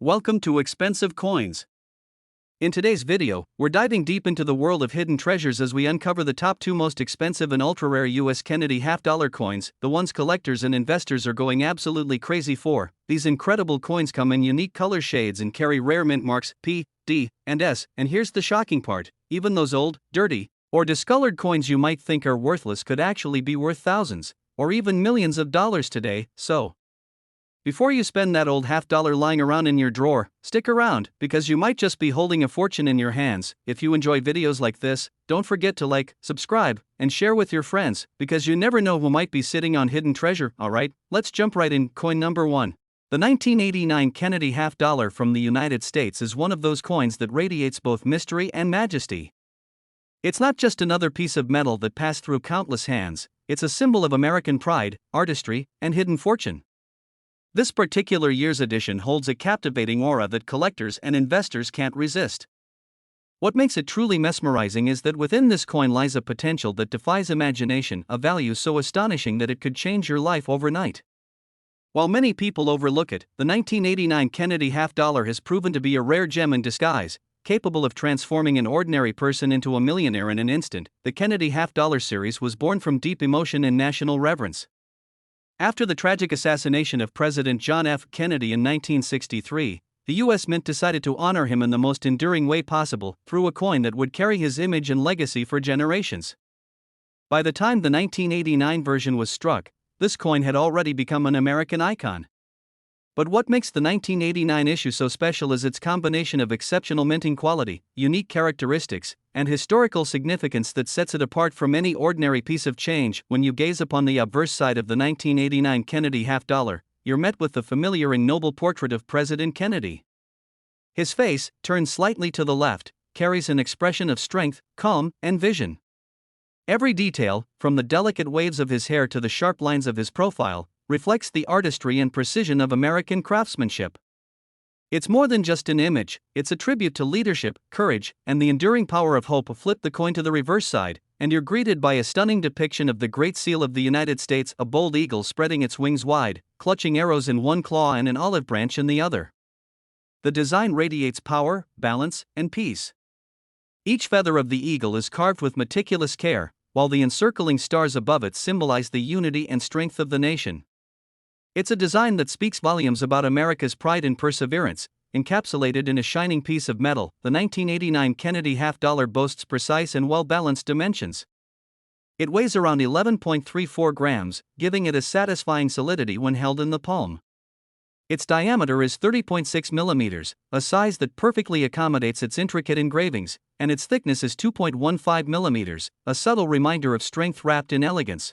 Welcome to Expensive Coins. In today's video, we're diving deep into the world of hidden treasures as we uncover the top 2 most expensive and ultra-rare US Kennedy half-dollar coins, the ones collectors and investors are going absolutely crazy for. These incredible coins come in unique color shades and carry rare mint marks P, D, and S, and here's the shocking part, even those old, dirty, or discolored coins you might think are worthless could actually be worth thousands, or even millions of dollars today. So, before you spend that old half-dollar lying around in your drawer, stick around, because you might just be holding a fortune in your hands. If you enjoy videos like this, don't forget to like, subscribe, and share with your friends, because you never know who might be sitting on hidden treasure. Alright, let's jump right in. Coin number 1. The 1989 Kennedy half-dollar from the United States is one of those coins that radiates both mystery and majesty. It's not just another piece of metal that passed through countless hands, it's a symbol of American pride, artistry, and hidden fortune. This particular year's edition holds a captivating aura that collectors and investors can't resist. What makes it truly mesmerizing is that within this coin lies a potential that defies imagination, a value so astonishing that it could change your life overnight. While many people overlook it, the 1989 Kennedy half-dollar has proven to be a rare gem in disguise, capable of transforming an ordinary person into a millionaire in an instant. The Kennedy half-dollar series was born from deep emotion and national reverence. After the tragic assassination of President John F. Kennedy in 1963, the U.S. Mint decided to honor him in the most enduring way possible, through a coin that would carry his image and legacy for generations. By the time the 1989 version was struck, this coin had already become an American icon. But what makes the 1989 issue so special is its combination of exceptional minting quality, unique characteristics, and historical significance that sets it apart from any ordinary piece of change. When you gaze upon the obverse side of the 1989 Kennedy half-dollar, you're met with the familiar and noble portrait of President Kennedy. His face, turned slightly to the left, carries an expression of strength, calm, and vision. Every detail, from the delicate waves of his hair to the sharp lines of his profile, reflects the artistry and precision of American craftsmanship. It's more than just an image, it's a tribute to leadership, courage, and the enduring power of hope. Flip the coin to the reverse side, and you're greeted by a stunning depiction of the Great Seal of the United States, a bold eagle spreading its wings wide, clutching arrows in one claw and an olive branch in the other. The design radiates power, balance, and peace. Each feather of the eagle is carved with meticulous care, while the encircling stars above it symbolize the unity and strength of the nation. It's a design that speaks volumes about America's pride and perseverance, encapsulated in a shining piece of metal. The 1989 Kennedy half-dollar boasts precise and well-balanced dimensions. It weighs around 11.34 grams, giving it a satisfying solidity when held in the palm. Its diameter is 30.6 millimeters, a size that perfectly accommodates its intricate engravings, and its thickness is 2.15 millimeters, a subtle reminder of strength wrapped in elegance.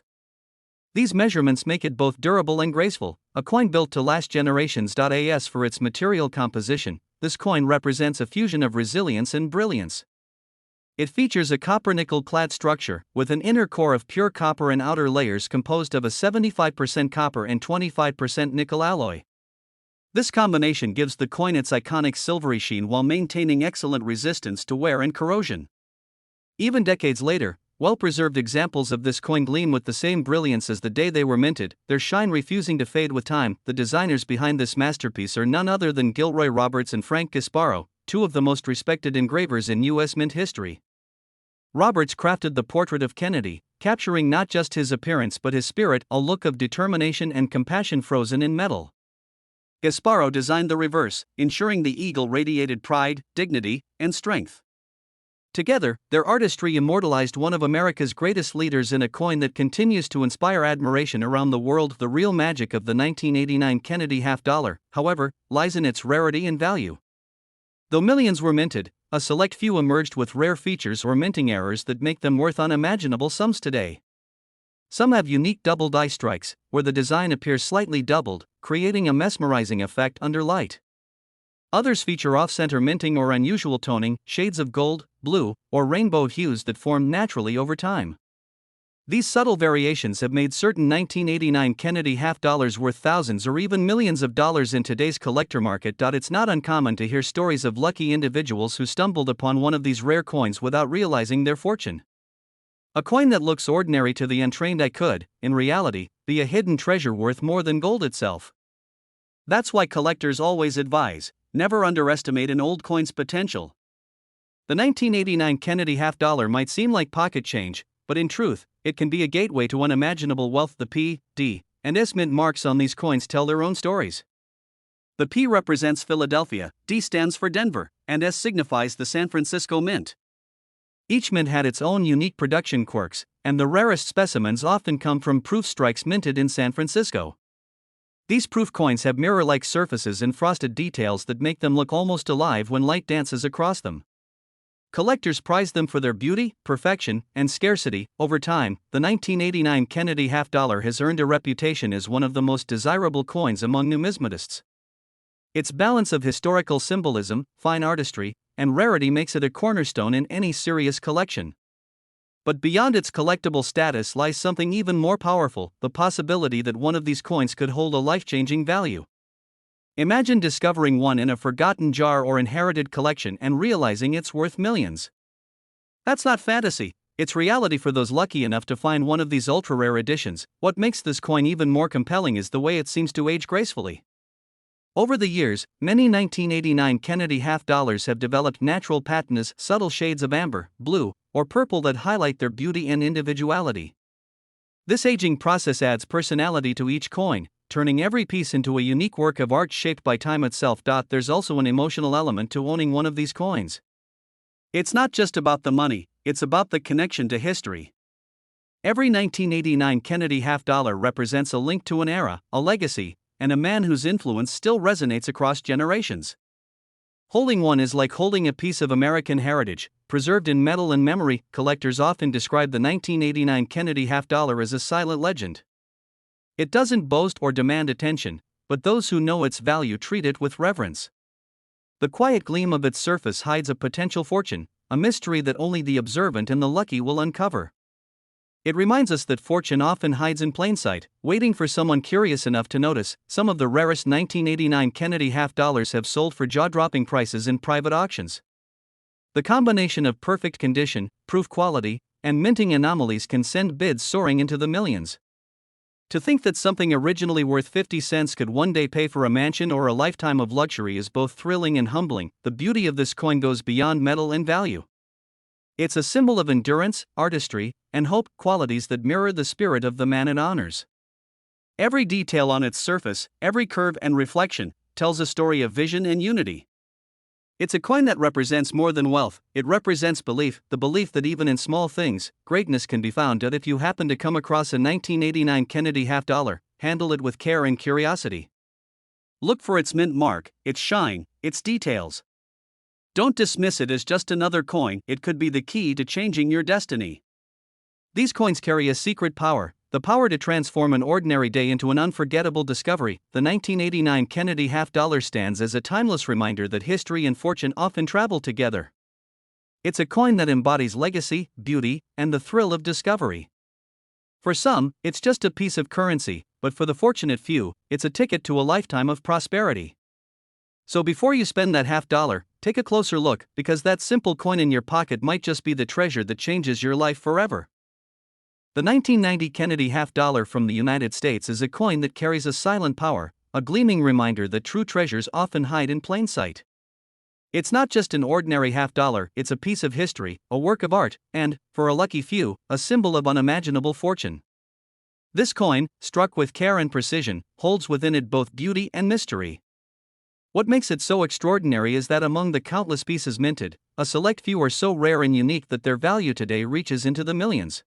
These measurements make it both durable and graceful, a coin built to last generations. As for its material composition, this coin represents a fusion of resilience and brilliance. It features a copper-nickel clad structure, with an inner core of pure copper and outer layers composed of a 75% copper and 25% nickel alloy. This combination gives the coin its iconic silvery sheen while maintaining excellent resistance to wear and corrosion. Even decades later, well-preserved examples of this coin gleam with the same brilliance as the day they were minted, their shine refusing to fade with time. The designers behind this masterpiece are none other than Gilroy Roberts and Frank Gasparo, two of the most respected engravers in U.S. Mint history. Roberts crafted the portrait of Kennedy, capturing not just his appearance but his spirit, a look of determination and compassion frozen in metal. Gasparo designed the reverse, ensuring the eagle radiated pride, dignity, and strength. Together, their artistry immortalized one of America's greatest leaders in a coin that continues to inspire admiration around the world. The real magic of the 1989 Kennedy half-dollar, however, lies in its rarity and value. Though millions were minted, a select few emerged with rare features or minting errors that make them worth unimaginable sums today. Some have unique double die strikes, where the design appears slightly doubled, creating a mesmerizing effect under light. Others feature off-center minting or unusual toning, shades of gold, blue, or rainbow hues that form naturally over time. These subtle variations have made certain 1989 Kennedy half-dollars worth thousands or even millions of dollars in today's collector market. It's not uncommon to hear stories of lucky individuals who stumbled upon one of these rare coins without realizing their fortune. A coin that looks ordinary to the untrained eye could, in reality, be a hidden treasure worth more than gold itself. That's why collectors always advise, Never underestimate an old coin's potential. The 1989 Kennedy half-dollar might seem like pocket change, but in truth, it can be a gateway to unimaginable wealth. The P, D, and S mint marks on these coins tell their own stories. The P represents Philadelphia, D stands for Denver, and S signifies the San Francisco Mint. Each mint had its own unique production quirks, and the rarest specimens often come from proof strikes minted in San Francisco. These proof coins have mirror-like surfaces and frosted details that make them look almost alive when light dances across them. Collectors prize them for their beauty, perfection, and scarcity. Over time, the 1989 Kennedy half-dollar has earned a reputation as one of the most desirable coins among numismatists. Its balance of historical symbolism, fine artistry, and rarity makes it a cornerstone in any serious collection. But beyond its collectible status lies something even more powerful: the possibility that one of these coins could hold a life-changing value. Imagine discovering one in a forgotten jar or inherited collection and realizing it's worth millions. That's not fantasy, it's reality for those lucky enough to find one of these ultra-rare editions. What makes this coin even more compelling is the way it seems to age gracefully. Over the years, many 1989 Kennedy half-dollars have developed natural patinas, subtle shades of amber, blue, or purple that highlight their beauty and individuality. This aging process adds personality to each coin, turning every piece into a unique work of art shaped by time itself. There's also an emotional element to owning one of these coins. It's not just about the money, it's about the connection to history. Every 1989 Kennedy half-dollar represents a link to an era, a legacy, and a man whose influence still resonates across generations. Holding one is like holding a piece of American heritage, preserved in metal and memory. Collectors often describe the 1989 Kennedy half-dollar as a silent legend. It doesn't boast or demand attention, but those who know its value treat it with reverence. The quiet gleam of its surface hides a potential fortune, a mystery that only the observant and the lucky will uncover. It reminds us that fortune often hides in plain sight, waiting for someone curious enough to notice. Some of the rarest 1989 Kennedy half-dollars have sold for jaw-dropping prices in private auctions. The combination of perfect condition, proof quality, and minting anomalies can send bids soaring into the millions. To think that something originally worth 50 cents could one day pay for a mansion or a lifetime of luxury is both thrilling and humbling. The beauty of this coin goes beyond metal and value. It's a symbol of endurance, artistry, and hope, qualities that mirror the spirit of the man it honors. Every detail on its surface, every curve and reflection, tells a story of vision and unity. It's a coin that represents more than wealth, it represents belief, the belief that even in small things, greatness can be found. If you happen to come across a 1989 Kennedy half-dollar, handle it with care and curiosity. Look for its mint mark, its shine, its details. Don't dismiss it as just another coin, it could be the key to changing your destiny. These coins carry a secret power, the power to transform an ordinary day into an unforgettable discovery. The 1989 Kennedy half-dollar stands as a timeless reminder that history and fortune often travel together. It's a coin that embodies legacy, beauty, and the thrill of discovery. For some, it's just a piece of currency, but for the fortunate few, it's a ticket to a lifetime of prosperity. So before you spend that half-dollar, take a closer look, because that simple coin in your pocket might just be the treasure that changes your life forever. The 1990 Kennedy half-dollar from the United States is a coin that carries a silent power, a gleaming reminder that true treasures often hide in plain sight. It's not just an ordinary half-dollar, it's a piece of history, a work of art, and, for a lucky few, a symbol of unimaginable fortune. This coin, struck with care and precision, holds within it both beauty and mystery. What makes it so extraordinary is that among the countless pieces minted, a select few are so rare and unique that their value today reaches into the millions.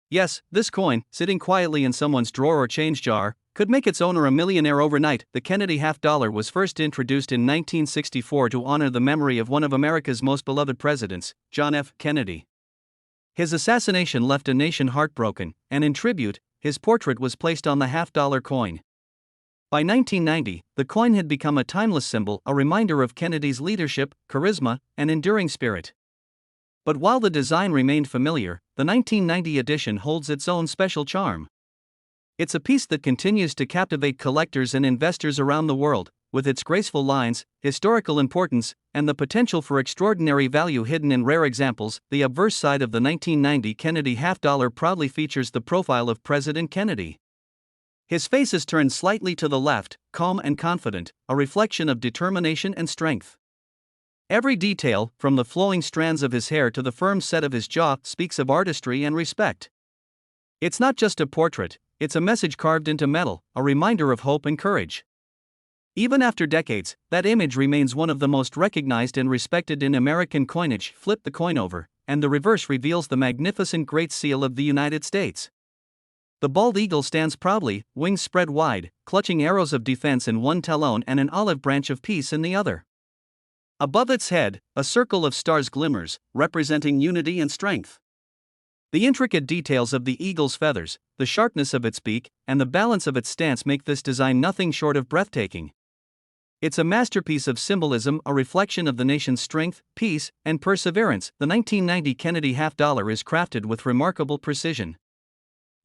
Yes, this coin, sitting quietly in someone's drawer or change jar, could make its owner a millionaire overnight. The Kennedy half-dollar was first introduced in 1964 to honor the memory of one of America's most beloved presidents, John F. Kennedy. His assassination left a nation heartbroken, and in tribute, his portrait was placed on the half-dollar coin. By 1990, the coin had become a timeless symbol, a reminder of Kennedy's leadership, charisma, and enduring spirit. But while the design remained familiar, the 1990 edition holds its own special charm. It's a piece that continues to captivate collectors and investors around the world, with its graceful lines, historical importance, and the potential for extraordinary value hidden in rare examples. The obverse side of the 1990 Kennedy half-dollar proudly features the profile of President Kennedy. His face is turned slightly to the left, calm and confident, a reflection of determination and strength. Every detail, from the flowing strands of his hair to the firm set of his jaw, speaks of artistry and respect. It's not just a portrait, it's a message carved into metal, a reminder of hope and courage. Even after decades, that image remains one of the most recognized and respected in American coinage. Flip the coin over, and the reverse reveals the magnificent Great Seal of the United States. The bald eagle stands proudly, wings spread wide, clutching arrows of defense in one talon and an olive branch of peace in the other. Above its head, a circle of stars glimmers, representing unity and strength. The intricate details of the eagle's feathers, the sharpness of its beak, and the balance of its stance make this design nothing short of breathtaking. It's a masterpiece of symbolism, a reflection of the nation's strength, peace, and perseverance. The 1990 Kennedy half dollar is crafted with remarkable precision.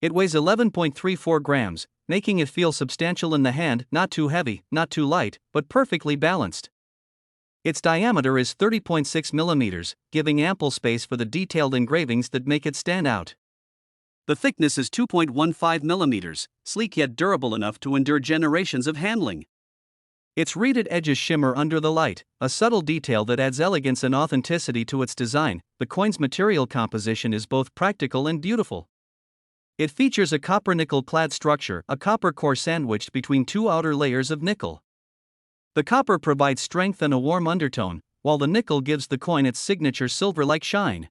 It weighs 11.34 grams, making it feel substantial in the hand, not too heavy, not too light, but perfectly balanced. Its diameter is 30.6 millimeters, giving ample space for the detailed engravings that make it stand out. The thickness is 2.15 millimeters, sleek yet durable enough to endure generations of handling. Its reeded edges shimmer under the light, a subtle detail that adds elegance and authenticity to its design. The coin's material composition is both practical and beautiful. It features a copper-nickel clad structure, a copper core sandwiched between two outer layers of nickel. The copper provides strength and a warm undertone, while the nickel gives the coin its signature silver-like shine.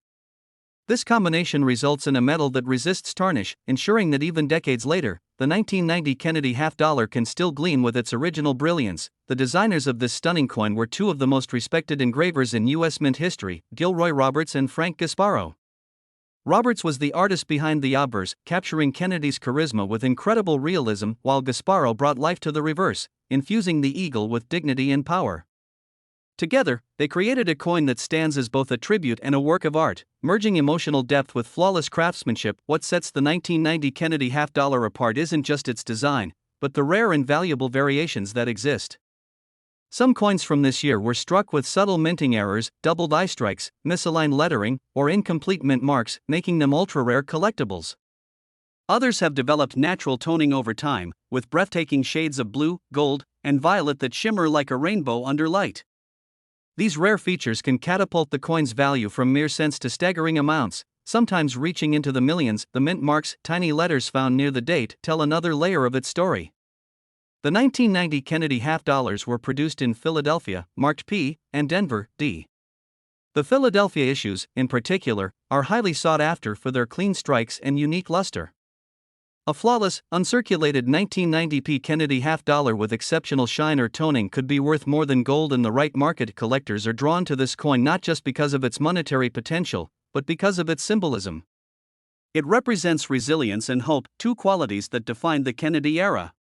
This combination results in a metal that resists tarnish, ensuring that even decades later, the 1990 Kennedy half dollar can still gleam with its original brilliance. The designers of this stunning coin were two of the most respected engravers in U.S. mint history, Gilroy Roberts and Frank Gasparo. Roberts was the artist behind the obverse, capturing Kennedy's charisma with incredible realism, while Gasparo brought life to the reverse, infusing the eagle with dignity and power. Together, they created a coin that stands as both a tribute and a work of art, merging emotional depth with flawless craftsmanship. What sets the 1990 Kennedy half dollar apart isn't just its design, but the rare and valuable variations that exist. Some coins from this year were struck with subtle minting errors, doubled eye strikes, misaligned lettering, or incomplete mint marks, making them ultra-rare collectibles. Others have developed natural toning over time, with breathtaking shades of blue, gold, and violet that shimmer like a rainbow under light. These rare features can catapult the coin's value from mere cents to staggering amounts, sometimes reaching into the millions. The mint marks, tiny letters found near the date, tell another layer of its story. The 1990 Kennedy half dollars were produced in Philadelphia, marked P, and Denver, D. The Philadelphia issues, in particular, are highly sought after for their clean strikes and unique luster. A flawless, uncirculated 1990p Kennedy half dollar with exceptional shine or toning could be worth more than gold in the right market. Collectors are drawn to this coin not just because of its monetary potential, but because of its symbolism. It represents resilience and hope, two qualities that defined the Kennedy era.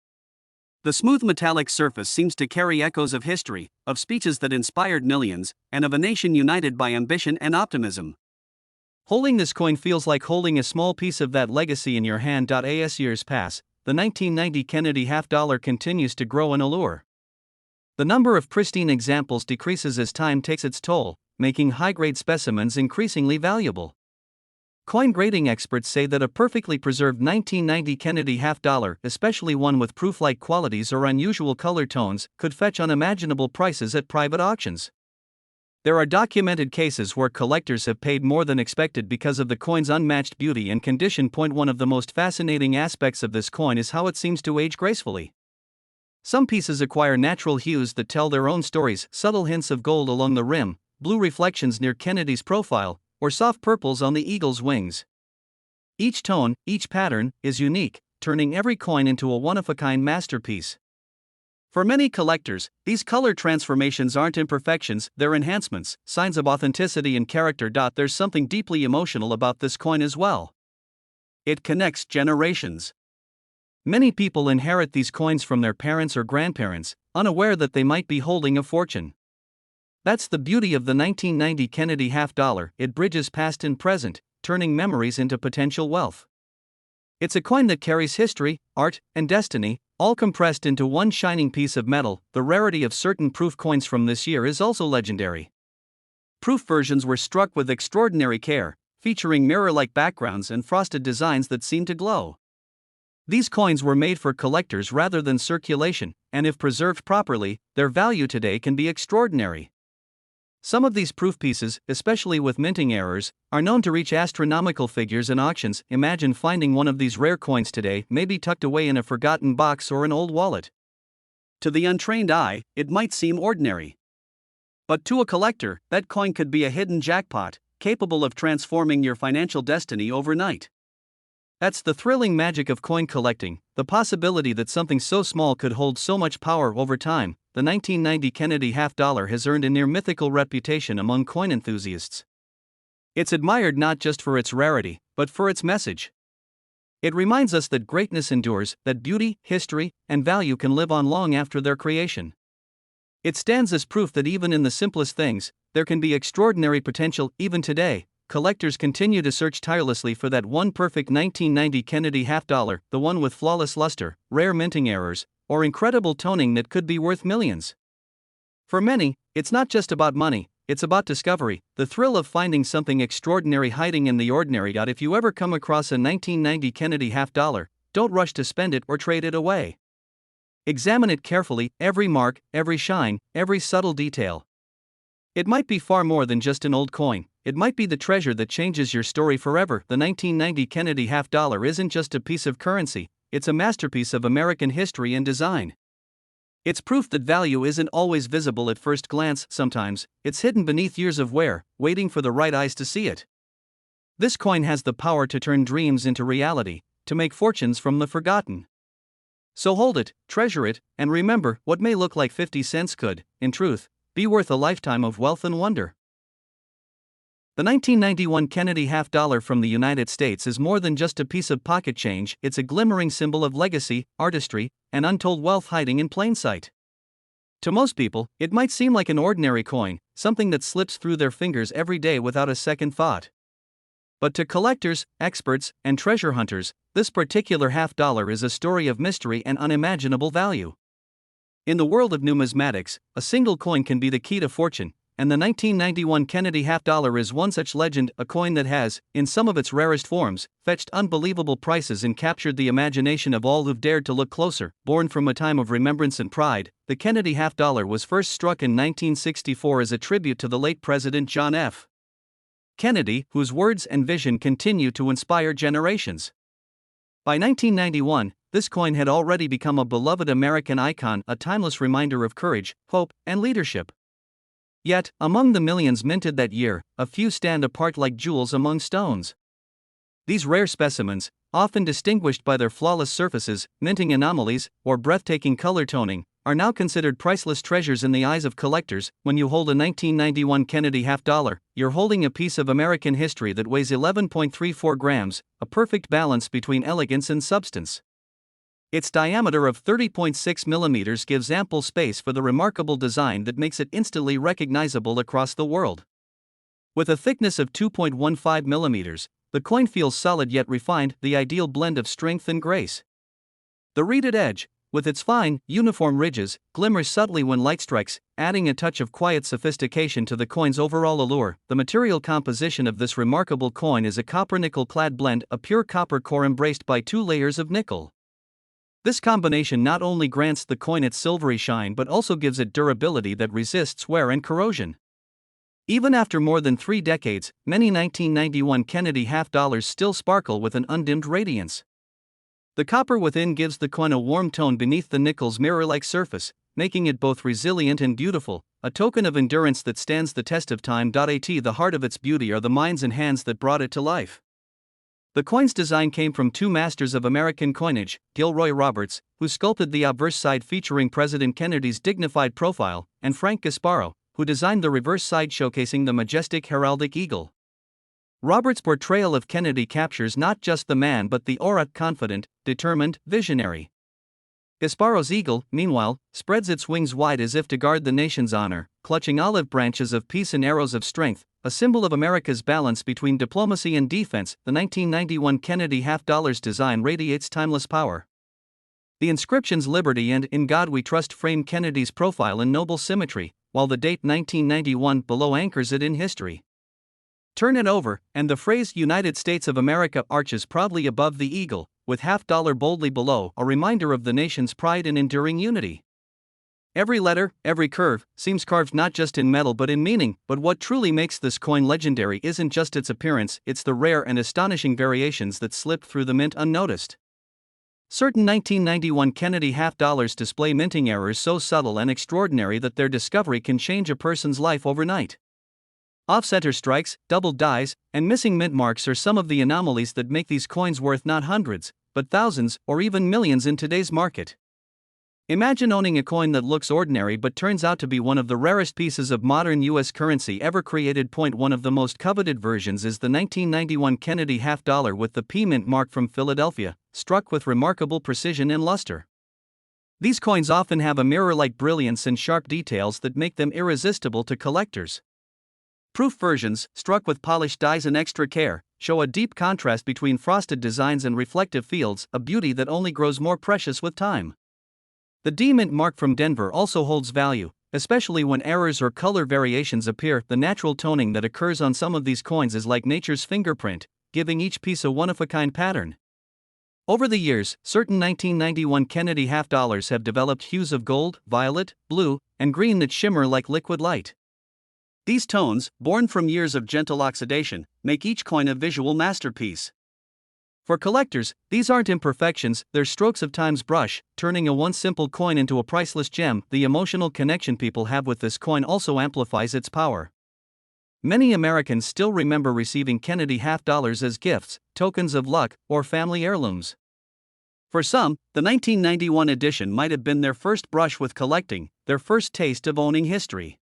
The smooth metallic surface seems to carry echoes of history, of speeches that inspired millions, and of a nation united by ambition and optimism. Holding this coin feels like holding a small piece of that legacy in your hand. As years pass, the 1990 Kennedy half dollar continues to grow in allure. The number of pristine examples decreases as time takes its toll, making high-grade specimens increasingly valuable. Coin grading experts say that a perfectly preserved 1990 Kennedy half dollar, especially one with proof-like qualities or unusual color tones, could fetch unimaginable prices at private auctions. There are documented cases where collectors have paid more than expected because of the coin's unmatched beauty and condition. One of the most fascinating aspects of this coin is how it seems to age gracefully. Some pieces acquire natural hues that tell their own stories, subtle hints of gold along the rim, blue reflections near Kennedy's profile, or soft purples on the eagle's wings. Each tone, each pattern, is unique, turning every coin into a one-of-a-kind masterpiece. For many collectors, these color transformations aren't imperfections, they're enhancements, signs of authenticity and character. There's something deeply emotional about this coin as well. It connects generations. Many people inherit these coins from their parents or grandparents, unaware that they might be holding a fortune. That's the beauty of the 1990 Kennedy half dollar. It bridges past and present, turning memories into potential wealth. It's a coin that carries history, art, and destiny, all compressed into one shining piece of metal. The rarity of certain proof coins from this year is also legendary. Proof versions were struck with extraordinary care, featuring mirror-like backgrounds and frosted designs that seem to glow. These coins were made for collectors rather than circulation, and if preserved properly, their value today can be extraordinary. Some of these proof pieces, especially with minting errors, are known to reach astronomical figures in auctions. Imagine finding one of these rare coins today, maybe tucked away in a forgotten box or an old wallet. To the untrained eye, it might seem ordinary. But to a collector, that coin could be a hidden jackpot, capable of transforming your financial destiny overnight. That's the thrilling magic of coin collecting, the possibility that something so small could hold so much power over time. The 1990 Kennedy half-dollar has earned a near-mythical reputation among coin enthusiasts. It's admired not just for its rarity, but for its message. It reminds us that greatness endures, that beauty, history, and value can live on long after their creation. It stands as proof that even in the simplest things, there can be extraordinary potential. Even today, collectors continue to search tirelessly for that one perfect 1990 Kennedy half-dollar, the one with flawless luster, rare minting errors, or incredible toning that could be worth millions. For many, it's not just about money, it's about discovery, the thrill of finding something extraordinary hiding in the ordinary. If you ever come across a 1990 Kennedy half-dollar, don't rush to spend it or trade it away. Examine it carefully, every mark, every shine, every subtle detail. It might be far more than just an old coin. It might be the treasure that changes your story forever. The 1990 Kennedy half-dollar isn't just a piece of currency, it's a masterpiece of American history and design. It's proof that value isn't always visible at first glance. Sometimes, it's hidden beneath years of wear, waiting for the right eyes to see it. This coin has the power to turn dreams into reality, to make fortunes from the forgotten. So hold it, treasure it, and remember, what may look like 50 cents could, in truth, be worth a lifetime of wealth and wonder. The 1991 Kennedy half-dollar from the United States is more than just a piece of pocket change. It's a glimmering symbol of legacy, artistry, and untold wealth hiding in plain sight. To most people, it might seem like an ordinary coin, something that slips through their fingers every day without a second thought. But to collectors, experts, and treasure hunters, this particular half-dollar is a story of mystery and unimaginable value. In the world of numismatics, a single coin can be the key to fortune, and the 1991 Kennedy half-dollar is one such legend, a coin that has, in some of its rarest forms, fetched unbelievable prices and captured the imagination of all who've dared to look closer. Born from a time of remembrance and pride, the Kennedy half-dollar was first struck in 1964 as a tribute to the late President John F. Kennedy, whose words and vision continue to inspire generations. By 1991, this coin had already become a beloved American icon, a timeless reminder of courage, hope, and leadership. Yet, among the millions minted that year, a few stand apart like jewels among stones. These rare specimens, often distinguished by their flawless surfaces, minting anomalies, or breathtaking color toning, are now considered priceless treasures in the eyes of collectors. When you hold a 1991 Kennedy half-dollar, you're holding a piece of American history that weighs 11.34 grams, a perfect balance between elegance and substance. Its diameter of 30.6 millimeters gives ample space for the remarkable design that makes it instantly recognizable across the world. With a thickness of 2.15 millimeters, the coin feels solid yet refined, the ideal blend of strength and grace. The reeded edge, with its fine, uniform ridges, glimmers subtly when light strikes, adding a touch of quiet sophistication to the coin's overall allure. The material composition of this remarkable coin is a copper-nickel clad blend, a pure copper core embraced by 2 layers of nickel. This combination not only grants the coin its silvery shine but also gives it durability that resists wear and corrosion. Even after more than 3 decades, many 1991 Kennedy half-dollars still sparkle with an undimmed radiance. The copper within gives the coin a warm tone beneath the nickel's mirror-like surface, making it both resilient and beautiful, a token of endurance that stands the test of time. At the heart of its beauty are the minds and hands that brought it to life. The coin's design came from 2 masters of American coinage, Gilroy Roberts, who sculpted the obverse side featuring President Kennedy's dignified profile, and Frank Gasparo, who designed the reverse side showcasing the majestic heraldic eagle. Roberts' portrayal of Kennedy captures not just the man but the aura, confident, determined, visionary. Gasparo's eagle, meanwhile, spreads its wings wide as if to guard the nation's honor, clutching olive branches of peace and arrows of strength, a symbol of America's balance between diplomacy and defense. The 1991 Kennedy half-dollar's design radiates timeless power. The inscriptions "Liberty" and "In God We Trust" frame Kennedy's profile in noble symmetry, while the date 1991 below anchors it in history. Turn it over, and the phrase "United States of America" arches proudly above the eagle, with half-dollar boldly below, a reminder of the nation's pride and enduring unity. Every letter, every curve, seems carved not just in metal but in meaning, but what truly makes this coin legendary isn't just its appearance, it's the rare and astonishing variations that slip through the mint unnoticed. Certain 1991 Kennedy half-dollars display minting errors so subtle and extraordinary that their discovery can change a person's life overnight. Off-center strikes, doubled dies, and missing mint marks are some of the anomalies that make these coins worth not hundreds, but thousands, or even millions in today's market. Imagine owning a coin that looks ordinary but turns out to be one of the rarest pieces of modern U.S. currency ever created. One of the most coveted versions is the 1991 Kennedy half-dollar with the P mint mark from Philadelphia, struck with remarkable precision and luster. These coins often have a mirror-like brilliance and sharp details that make them irresistible to collectors. Proof versions, struck with polished dies and extra care, show a deep contrast between frosted designs and reflective fields, a beauty that only grows more precious with time. The D mint mark from Denver also holds value, especially when errors or color variations appear. The natural toning that occurs on some of these coins is like nature's fingerprint, giving each piece a one-of-a-kind pattern. Over the years, certain 1991 Kennedy half-dollars have developed hues of gold, violet, blue, and green that shimmer like liquid light. These tones, born from years of gentle oxidation, make each coin a visual masterpiece. For collectors, these aren't imperfections, they're strokes of time's brush, turning a once simple coin into a priceless gem. The emotional connection people have with this coin also amplifies its power. Many Americans still remember receiving Kennedy half-dollars as gifts, tokens of luck, or family heirlooms. For some, the 1991 edition might have been their first brush with collecting, their first taste of owning history.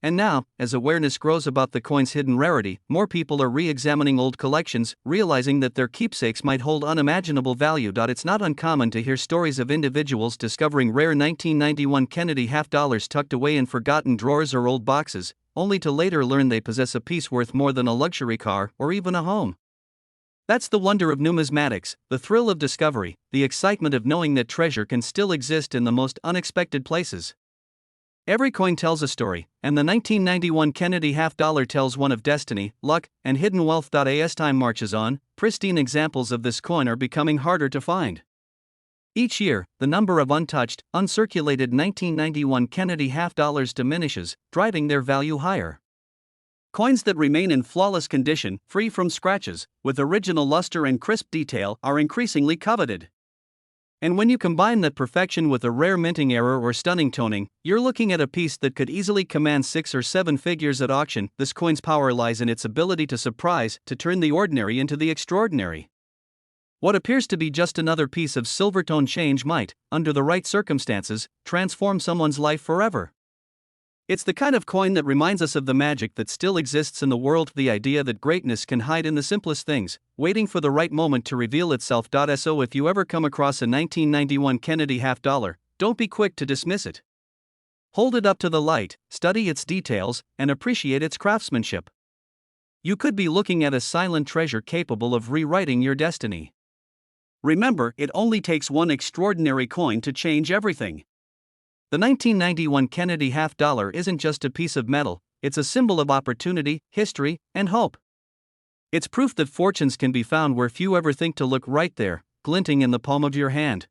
And now, as awareness grows about the coin's hidden rarity, more people are re-examining old collections, realizing that their keepsakes might hold unimaginable value. It's not uncommon to hear stories of individuals discovering rare 1991 Kennedy half-dollars tucked away in forgotten drawers or old boxes, only to later learn they possess a piece worth more than a luxury car or even a home. That's the wonder of numismatics, the thrill of discovery, the excitement of knowing that treasure can still exist in the most unexpected places. Every coin tells a story, and the 1991 Kennedy half-dollar tells one of destiny, luck, and hidden wealth. As time marches on, pristine examples of this coin are becoming harder to find. Each year, the number of untouched, uncirculated 1991 Kennedy half-dollars diminishes, driving their value higher. Coins that remain in flawless condition, free from scratches, with original luster and crisp detail, are increasingly coveted. And when you combine that perfection with a rare minting error or stunning toning, you're looking at a piece that could easily command 6 or 7 figures at auction. This coin's power lies in its ability to surprise, to turn the ordinary into the extraordinary. What appears to be just another piece of silver-tone change might, under the right circumstances, transform someone's life forever. It's the kind of coin that reminds us of the magic that still exists in the world, the idea that greatness can hide in the simplest things, waiting for the right moment to reveal itself. So if you ever come across a 1991 Kennedy half-dollar, don't be quick to dismiss it. Hold it up to the light, study its details, and appreciate its craftsmanship. You could be looking at a silent treasure capable of rewriting your destiny. Remember, it only takes one extraordinary coin to change everything. The 1991 Kennedy half-dollar isn't just a piece of metal, it's a symbol of opportunity, history, and hope. It's proof that fortunes can be found where few ever think to look, right there, glinting in the palm of your hand.